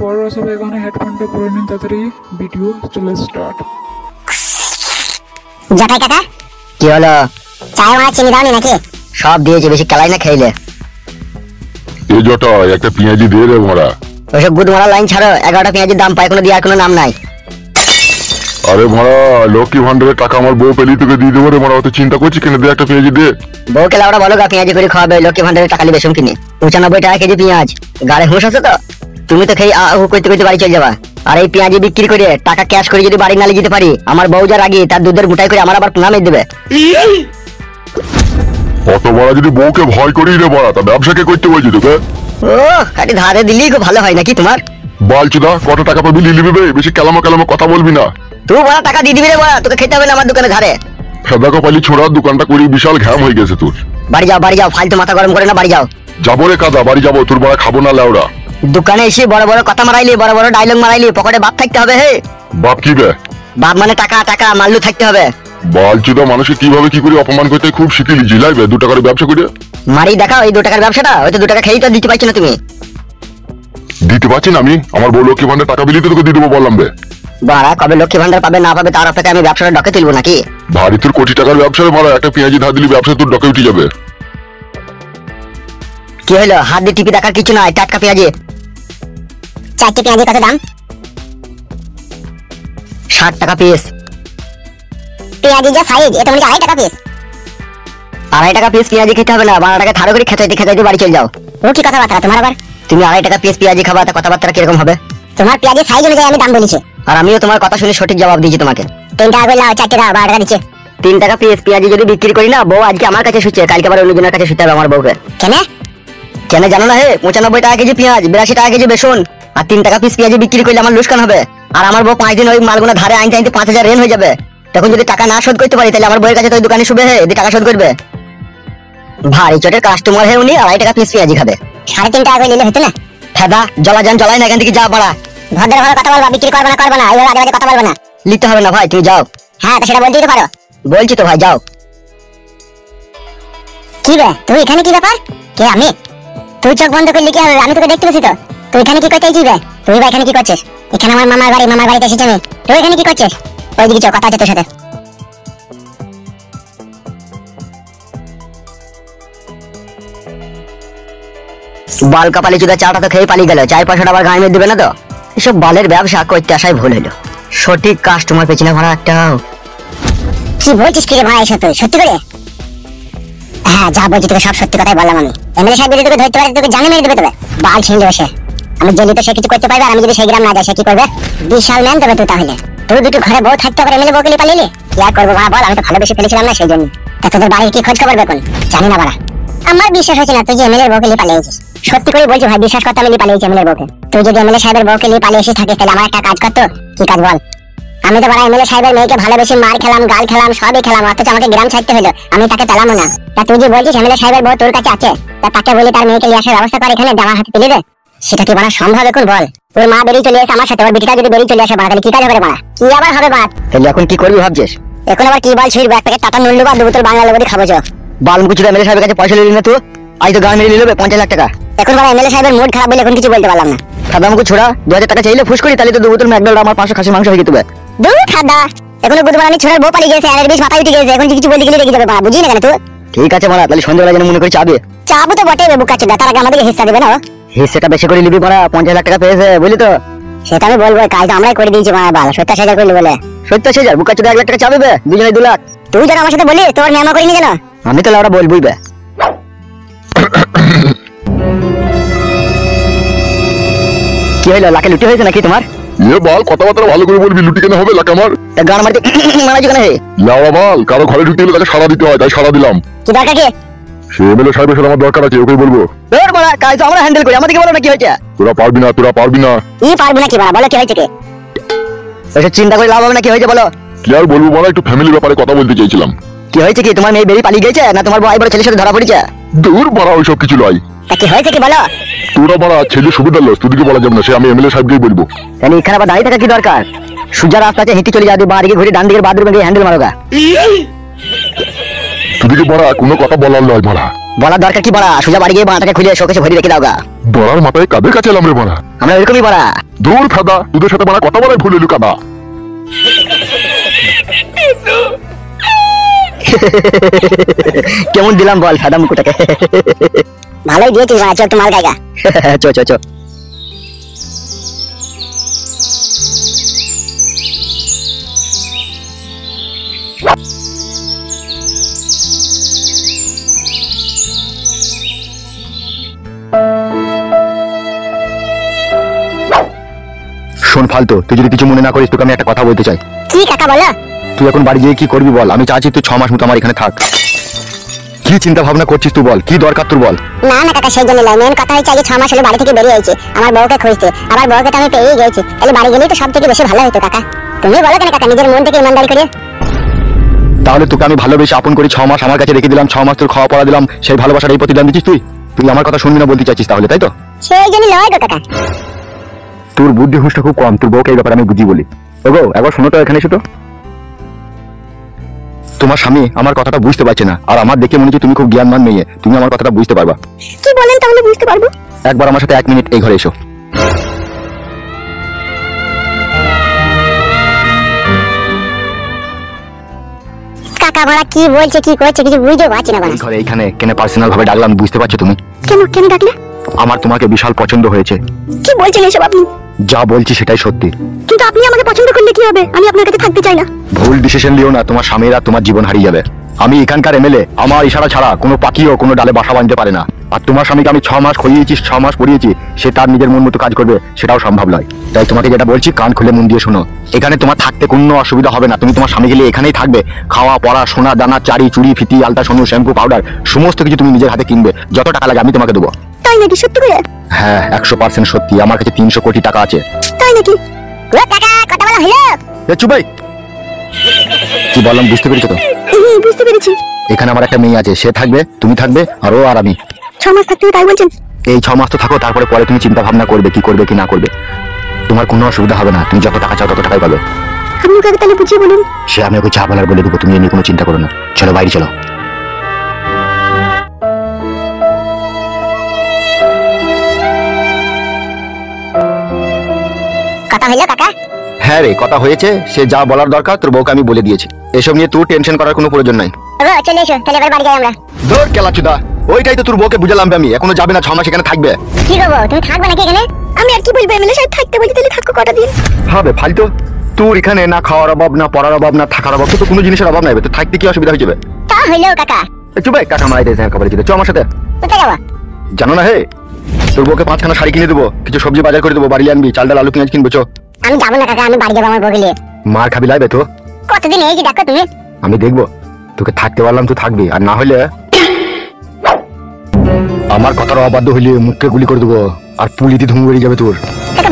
পড়া সবাই এখানে হেডফোনটা পরে নিন তাড়াতাড়ি, ভিডিও চলে স্টার্ট। জটাই কাকা কি হলো? চায় মারা চিনি দাওনি নাকি? সব দিয়েছি, বেশি কেলাই না খাইলে। এ জটাই একটা পেঁয়াজি দিয়ে রে মারা। ওইসব গুদ মারা লাইন ছাড়ো, 11টা পেঁয়াজির দাম পায় কোনো দেওয়ার কোনো নাম নাই। আরে মারা, লক্ষ্মী ভান্ডারের টাকা আমার বউ পেলি তোকে দিয়ে দেবো রে মারা, অত চিন্তা করছিস কেন? দে একটা পেঁয়াজি দে। বউকে লাউড়া বলো গা পেঁয়াজি করে খাওয়াবে, লক্ষ্মী ভান্ডারের টাকা বেশম কিনে 95 টাকা কেজি পেঁয়াজ। গাড়ে হুঁশ আছে তো? তুমি তো খেয়ে আহু করতে করতে বাড়ি চলে যাবা। আর এই পেঁয়াজি বিক্রি করে টাকা ক্যাশ করে যদি বাড়ি নালে যেতে পারি, আমার বউ যা রাগি তার দুধের গুটাই করে আমার আবার নামে দেবে। অত বড় যদি বউকে ভয় করি রে বড়া, তা ব্যবসাকে করতে বলছি তোকে? ও খাটি ধারে দিলেই খুব ভালো হয় নাকি তোমার? বালচুদা, কত টাকা পাবি নিয়ে নিবি? বেশি কেলামো কেলামো কথা বলবি না। তুই বড় টাকা দিয়ে দিবি রে বড়া, তোকে খেতে হবে না আমার দোকানে ধারে। ফেদা কপালি ছোড়ার দোকানটা করি, বিশাল ঘ্যাম হয়ে গেছে তোর। বাড়ি যাও বাড়ি যাও, ফালতু মাথা গরম করে না, বাড়ি যাও। যাবো রে কাদা, বাড়ি যাবো, তোর বড়া খাবো না লেওড়া। দোকানে এসে বড় বড় কথা মারাইলি, বড় বড় ডায়লগ মারাইলি, পকেটে বাপ থাকতে হবে। হে বাপ কি বে? বাপ মানে টাকা, টাকা মাল্লু থাকতে হবে। বালচুদা, মানুষকে কিভাবে কি করে অপমান করতে খুব শিখিলি, জিলাইবে 2 টাকার ব্যবসা করে। মারি দেখাও এই 2 টাকার ব্যবসাটা, হয়তো 2 টাকা খেয়েই তো দিতে পারছি না তুমি। দিতে পারছি না আমি? আমার বউ লক্ষ্মী ভান্ডার টাকা বিলি তো তোকে দিয়ে দেবো বললাম বে। বাড়া কবে লক্ষ্মী ভান্ডার পাবে না পাবে তার অপেক্ষা আমি ব্যবসাটা ডকে তুলবো নাকি? ভারী তোর কোটি টাকার ব্যবসা রে মারা, একটা পেঁয়াজি ধার দিলি ব্যবসা তোর ডকে উঠে যাবে। কি হলো? হাত দিয়ে টিপি দেখার কিছু নাই, টাটকা পেঁয়াজি। 4টি পেঁয়াজি কত দাম? 60 টাকা পিস। পেঁয়াজি যা সাইজ, এটা মানে 2.5 টাকা পিস। 2.5 টাকা পিস পেঁয়াজি খেতে হবে না, 12 টাকা থারো করে খেতে খেতে বাড়ি চলে যাও। ও কি কথাবার্তা তোমার আবার? তুমি 2.5 টাকা পিস পেঁয়াজি খাবা, তা কথাবার্তা কিরকম হবে? তোমার পেঁয়াজি সাইজ অনুযায়ী আমি দাম বলেছি। আর আমিও তোমার কথা শুনে সঠিক জবাব দিয়েছি তোমাকে। 3 টাকা করে লাও, 4 টাকা 12 টাকা দিচ্ছে। 3 টাকা পিস পেঁয়াজি যদি বিক্রি করি না, বউ আজকে আমার কাছে শুচ্ছে, কালকে আবার অন্যজনের কাছে শুতে হবে আমার বউকে। কেন? কেন জানো না? হে 95 টাকা কেজি পেঁয়াজ, 82 টাকা কেজি বেসন, আর 3 টাকা পিস পেঁয়াজি বিক্রি করলে আমার লোকসান হবে। আর আমার বউ 5 দিন ওই মালগুলো ধারে আনতে আনতে 5000 রেন হয়ে যাবে। তখন যদি টাকা না শোধ করতে পারি, তাহলে আমার বউয়ের কাছে তো ওই দোকানে শুবে, হে এদি টাকা শোধ করবে। ভারী চটের কাস্টমার হে উনি, 2.5 টাকা পিস পেঁয়াজি খাবে। 3.5 টাকা করে নিলে হতো না? ফেদা জ্বলা যান জ্বলাই না, এখান থেকে যা বাড়া। ভদ্রভাবে কথা বলবা, বিক্রি করবে না, এইভাবে আজে বাজে কথা বলবে না। লিখতে হবে না ভাই, তুমি যাও। হ্যাঁ, তো সেটা বলতেই তো পারো। বলছি তো ভাই, যাও। কি রে তুই এখানে? কি ব্যাপার? কে আমি? তুই চোখ বন্ধ করলি কি হবে? আমি তোকে দেখতে পেয়েছি তো। তুই এখানে কি করতে আইছিস রে? তুই বা এখানে কি করছিস? এখানে আমার মামার বাড়িতে এসেছি আমি। তুই এখানে কি করছিস? ওইদিকে চল, কথা আছে তোর সাথে। বাল কাপালি চুদা চাটা তো খেয়ে পালিয়ে গেল, 4-5 আবার গায়ে মেরে দেবে না তো? এসব বালের ব্যবসা করতে আসাই ভুল হলো। সঠিক কাস্টমার পেছি না ভাড়া একটাও। কি বলছিস কি রে ভাই এসব? তুই সত্যি করে? হ্যাঁ, যা বলছি তোকে সব সত্যি কথাই বললাম আমি। এমএলএ সাহেব যদি তোকে ধরতে পারে, তোকে জানে মেরে দেবে তবে। বাল ছিঁড়ে বসে আমি জেলি তো সে কিছু করতে পারবে, আর আমি যদি সেই গ্রাম না যাই সে কি করবে? বিশাল ম্যান তবে তুই। তাহলে তুই দুটো ঘরে বউ থাকতে পারে, এমএলএ বউকে পালিয়ে কি আর করবো বল? আমি তো ভালোবেসে ফেলেছিলাম না, সেই জন্য। তা তোদের বাড়ির কি খোঁজ খবর বেকন? জানি না বাড়া। আমার বিশ্বাস হচ্ছে না তুই যে এমএলএ বউকে পালিয়েছিস। সত্যি করে বলছি ভাই, বিশ্বাস করতে আমি পালিয়েছি এমএলএ বউকে। তুই যদি এমএলএ সাহেবের বউকে পালিয়ে এসে থাকিস, তাহলে আমার একটা কাজ করতো। কি কাজ বল? আমি তো বড় এমএলএ সাহেবের মেয়েকে ভালোবেসে মার খেলাম, গাল খেলাম, সবই খেলাম, অথচ আমাকে গ্রাম ছাড়তে হলো। আমি তাকে তেলামও না। তা তুই যে বলছিস এমএলএ সাহেবের বউ তোর কাছে আছে, তা তাকে বলি তার মেয়েকে নিয়ে আসার ব্যবস্থা কর, এখানে জামা হাতে তুলে দে। সেটা কি বাড়া সম্ভব এখন বল? তোর মা বেরিয়ে চলে আসে আমার সাথে, ওর বেটিটা যদি বেরিয়ে চলে আসে বাড়া, তাহলে কি কাজ হবে রে বাড়া? কি আবার হবে বাদ? তাহলে এখন কি করবি ভাবছিস? এখন আবার কি বল ছিড়বে? এক প্যাকেট টাটা নুন নেবো, 2 বোতল বাংলা লেবু খাবো। বালমুখী চুদা এমএলএ সাহেবের কাছে পয়সা নিলি না তুই? আজ তো গায়ে মেরে নিলে 50 লাখ টাকা। এখন বড় এমএলএ সাহেবের মুড খারাপ বলে এখন কিছু বলতে পারলাম না। খাদামুখী ছোড়া, 2000 টাকা চাইলে ফুস করি, তাহলে তো 2 বোতল ম্যাকডোনাল্ড আমার 500 খাসি মাংস হয়ে যেত। দূর খাদা, এখনো বুধবার আমি ছোড়ার বউ পালিয়ে গেছে, আর এর বেশ মাথায় উঠে গেছে। এখন কিছু বলতে গেলে রেগে যাবে বাড়া, বুঝি না কেন তুই? ঠিক আছে মারা, তাহলে সন্ধ্যাবেলা যেন মনে করে চাবে। চাবো তো বটে বুকা চোদা, তার আগে আমাদেরকে হিস্সা দেবে না? হিস্সাটা বেশি করে নিবি মারা, 50 লাখ টাকা পেয়েছে বুঝলি তো? সেটা আমি বলবো, কাজ তো আমরাই করে দিয়েছি মারা। বাল 70,000 করলি বলে? 70,000 বুকা চোদা 1 লাখ টাকা চাবে বে, দুজনে 2 লাখ। তুই যেন আমার সাথে বলি তোর মেমা করিনি কেন? আমি তো লাউড়া বলবই বে। কি হইলো? লাখে লুটি হয়েছে নাকি তোমার? এ বাল, কথাবার্তা ভালো করে বলবি, লুটি কেন হবে? লাখ আমার তা গান মারতে মারা যেখানে হে লাউড়া বাল, কারো ঘরে ঢুকতে গেলে তাকে সাড়া দিতে হয়, তাই সাড়া দিলাম। কি দরকার কি? সে এমএলএ সাহেবের সাথে আমার দরকার আছে, ওকে বলবো। তোর মারা কাজ তো আমরা হ্যান্ডেল করি, আমাদেরকে বলো না কি হয়েছে। তোরা পারবি না, তোরা পারবি না। ই পারবো না কি বাড়া? বলো কি হয়েছে? কি ওইসব চিন্তা করে লাভ হবে না, কি হয়েছে বলো। কি আর বলবো বলা, একটু ফ্যামিলির ব্যাপারে কথা বলতে চাইছিলাম। কি হয়েছে? কি তোমার মেয়ে বেরিয়ে পালিয়ে গেছে, না তোমার বড় ছেলের সাথে ধরা পড়েছে? দূর বাড়া, ওইসব কিছু নয়। তা কি হয়েছে কি বলো? তোরা বাড়া ছেলে সুবিধার লস, তোদেরকে বলা যাবে না, সে আমি এমএলএ সাহেবকেই বলবো। তাহলে এখানে আবার দাঁড়িয়ে থাকা কি দরকার? সোজা রাস্তা আছে, হেঁটে চলে যাবে, বাঁ দিকে ঘুরে ডান দিকের বাথরুমে গিয়ে হ্যান্ডেল মারোগা। তোদেরকে বড়া কোনো কথা বলার নয় বড়া। বলার দরকার কি বড়া, সোজা বাড়ি গিয়ে বাঁটাকে খুলে শোকেসে ভরে রেখে দাও গা। বড়ার মাথায় কাদের কাছে এলাম রে বড়া? আমরা এরকমই বড়া। দূর ফাদা, তোদের সাথে বড়া কথা বলাই ভুলে এলু কাদা। কেমন দিলাম বল ফাদা মুকুটাকে? ভালোই দিয়েছিস ভাই, চল তোমার গায়গা। চো চো চো। শোন ফালতু, তুই যদি কিছু মনে না করিস তোকে আমি একটা কথা বলতে চাই। কি কাকা বলো? তুই এখন বাড়ি গিয়ে কি করবি বল? আমি চাচ্ছি তুই 6 মাস মতো আমার এখানে থাক। কি চিন্তা ভাবনা করছিস তুই বল? কি দরকার তোর বল? না না কাকা, সেই জন্য মেন কথা হচ্ছে আগে 6 মাস হলো বাড়ি থেকে বেরিয়ে আইছি আমার বউকে খুঁজতে। আবার বউকে তো আমি পেয়েই গেছি, তাহলে বাড়ি গেলেই তো সব থেকে বেশি ভালো হতো কাকা। তুমি বলো কেন কাকা, নিজের মন থেকে ইমানদারি করে। তাহলে তোকে আমি ভালোবেসে আপন করি 6 মাস আমার কাছে রেখে দিলাম, 6 মাস তোর খাওয়া পড়া দিলাম, সেই ভালোবাসার এই প্রতিদান দিচ্ছিস তুই? তুই আমার কথা শুনবি না বলতে চাইছিস তাহলে, তাই তো? সেই জন্য লয় গো কাকা। তোর বুদ্ধি হুঁশটা খুব কম, তোর বউকে এই ব্যাপারে আমি বুঝি বলি। ওগো একবার শোনো তো, এখানে এসো তো। তোমার স্বামী আমার কথাটা বুঝতে পারছে না, আর আমার দেখে মনে হচ্ছে তুমি খুব জ্ঞানমান মেয়ে, তুমি আমার কথাটা বুঝতে পারবা। কি বলেন তাহলে বুঝতে পারবো? একবার আমার সাথে 1 মিনিট এই ঘরে এসো। কাকা বড়া কি বলছে কি করছে কিছু বুঝতে পারছি না এই বাবা। ঘরে এইখানে কেন পার্সোনাল ভাবে ডাকলাম বুঝতে পারছো তুমি? কেন কেন ডাকলে? আমার তোমাকে বিশাল পছন্দ হয়েছে। কি বলছেন এসব আপনি? যা বলছি সেটাই সত্যি। কিন্তু আপনি আমাকে পছন্দ করলে কি হবে? আমি আপনার কাছে থাকতে চাই না। ভুল ডিসিশন লিও না, তোমার স্বামীরা তোমার জীবন হারিয়ে যাবে। আমি এখানকার এমএলএ, আমার ইশারা ছাড়া কোনো পাখিও কোনো ডালে বাসা বাঁধতে পারে না। আর তোমার স্বামীকে আমি 6 মাস খাইয়েছি, 6 মাস পড়িয়েছি, সে তার নিজের মন মতো কাজ করবে সেটাও সম্ভব নয়। তাই তোমাকে যেটা বলছি কান খুলে মন দিয়ে শোনো। এখানে তোমার থাকতে কোনো অসুবিধা হবে না, তুমি তোমার স্বামী গেলে এখানেই থাকবে। খাওয়া পড়া সোনা দানা চারি চুড়ি ফিতি আলতা সোনু শ্যাম্পু পাউডার সমস্ত কিছু তুমি নিজের হাতে কিনবে, যত টাকা লাগে আমি তোমাকে দেবো। তাই নাকি? সত্যি করে? হ্যাঁ 100% সত্যি, আমার কাছে 300 কোটি টাকা আছে। তাই নাকি? ও কাকা কথা বলা হলো? চুপ ভাই, কি বললাম বুঝতে পেরেছো তো? বুঝতে পেরেছি। এখানে আমার একটা মেয়ে আছে, সে থাকবে, তুমি থাকবে, আর ও আর আমি। 6 মাস থাকতে হবে তাই বলছেন? এই 6 মাস তো থাকো, তারপরে পরে তুমি চিন্তা ভাবনা করবে কি করবে কি না করবে। তোমার কোনো অসুবিধা হবে না, তুমি যত টাকা চাও তত টাকাই পাবে। আপনি কাকে তাহলে বুঝিয়ে বলুন। সে আমি ওকে যা বলার বলে দেবো, তুমি এ নিয়ে কোনো চিন্তা করো না। চলো বাইরে চলো। কথা হলো কাকা? হ্যাঁ রে কথা হয়েছে, সে যা বলার দরকার তোর বউকে আমি বলে দিয়েছি। এসব নিয়ে তুই টেনশন করার কোনো প্রয়োজন নাই। ওগো চলে এসো, তাহলে এবার বাড়ি যাই আমরা। ধর কেলাচুদা, ওইটাই তো তোর বউকে বুঝালাম আমি, এখনো যাবে না, 6 মাস এখানে থাকবে। কি গো বউ, তুমি থাকবে নাকি এখানে? আমি আর কি বলবো, এমএলএ সাহেব থাকতে বলছি, তাহলে থাকো কটা দিন। হবে ফালতু, তোর এখানে না খাওয়ার অভাব না পড়ার অভাব না থাকার অভাব, তো কোনো জিনিসের অভাব নাই, তো থাকতে কি অসুবিধা হয়ে যাবে? তা হইলো কাকা। চুপ ভাই, কাকা মারাই দিয়েছে একেবারে। চ আমার সাথে। কোথায় যাবো? জানো না হে, তোর বউকে 5খানা শাড়ি কিনে দেবো, কিছু সবজি বাজার করে দেবো, বাড়ি আনবি, চাল ডাল আলু পেঁয়াজ কিনবো। চো। আমি যাবো না কাকা, আমি বাড়ি যাবো আমার বউকে নিয়ে। মার খাবি লাইবে তো? কতদিন এই যে দেখো তুমি। আমি দেখবো, তোকে থাকতে বললাম তুই থাকবি, আর না হলে আমার কথার অবাধ্য হইলে মুখে গুলি করে দেবো, আর পুলিতে ধুম বেরিয়ে যাবে তোর। কাকা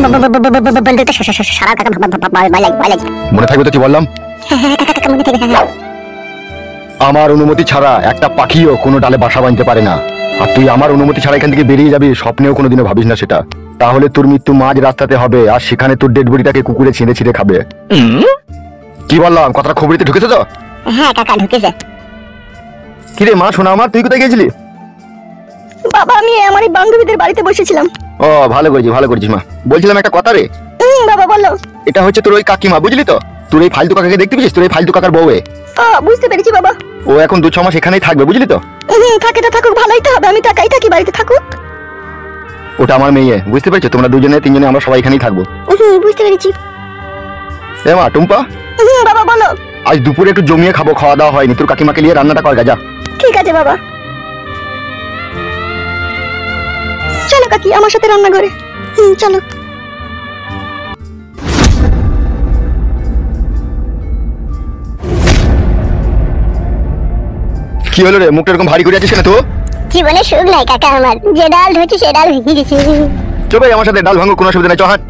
বলতে তো সারা কাকা ভয় লাগে। মনে থাকবে তো কি বললাম? হ্যাঁ কাকা মনে থাকে। হ্যাঁ আমার অনুমতি ছাড়া একটা পাখিও কোনো ডালে বাসা বাঁধতে পারে না, আর তুই আমার অনুমতি ছাড়া এখান থেকে বেরিয়ে যাবি স্বপ্নেও কোনোদিনও ভাবিস না সেটা। তাহলে তোর মৃত্যু মাঝ রাস্তাতে হবে, আর সেখানে তোর ডেড বডিটাকে কুকুরে ছিঁড়ে ছিঁড়ে খাবে। কি বললাম কথাটা খবরিতে ঢুকেছে তো? হ্যাঁ কাকা ঢুকেছে। কিরে মা শোনা আমার, তুই কোথায় গেছিলি? বাবা আমি আমার এই বান্ধবীদের বাড়িতে বসেছিলাম। ও ভালো করেছিস মা। বলছিলাম একটা কথা রে। বাবা বলো। এটা হচ্ছে তোর ওই কাকিমা, বুঝলি তো? তোর এই ফালতু কাকাকে দেখতে পেয়েছিস? তোর এই ফালতু কাকার বউ। বুঝতে পেরেছি বাবা। ও এখন 2-6 মাস এখানেই থাকবে, বুঝলি তো? থাকে তো থাকুক, ভালোই তো হবে, আমি তো একাই থাকি, বাড়িতে থাকুক। ওটা আমার মেয়ে, বুঝতে পেরেছো? তোমরা দুজনে তিনজনে আমরা সবাই এখানেই থাকবো। বুঝতে পেরেছি। এ মা টুম্পা, বাবা বলো। আজ দুপুরে একটু জমিয়ে খাবো, খাওয়া দাওয়া হয়নি, তোর কাকিমাকে নিয়ে রান্নাটা কর যা। ঠিক আছে বাবা। চলো কাকি আমার সাথে রান্না করে। চলো। কি হলো রে, মুখটা এরকম ভারী করে আছিস কেন? তো জীবনে সুখ নাই কাকা আমার, যে ডাল ধরছি সে ডাল ভেঙে গেছে। চো ভাই আমার সাথে, ডাল ভাঙো, কোনো অসুবিধা নাই, চ হাঁট।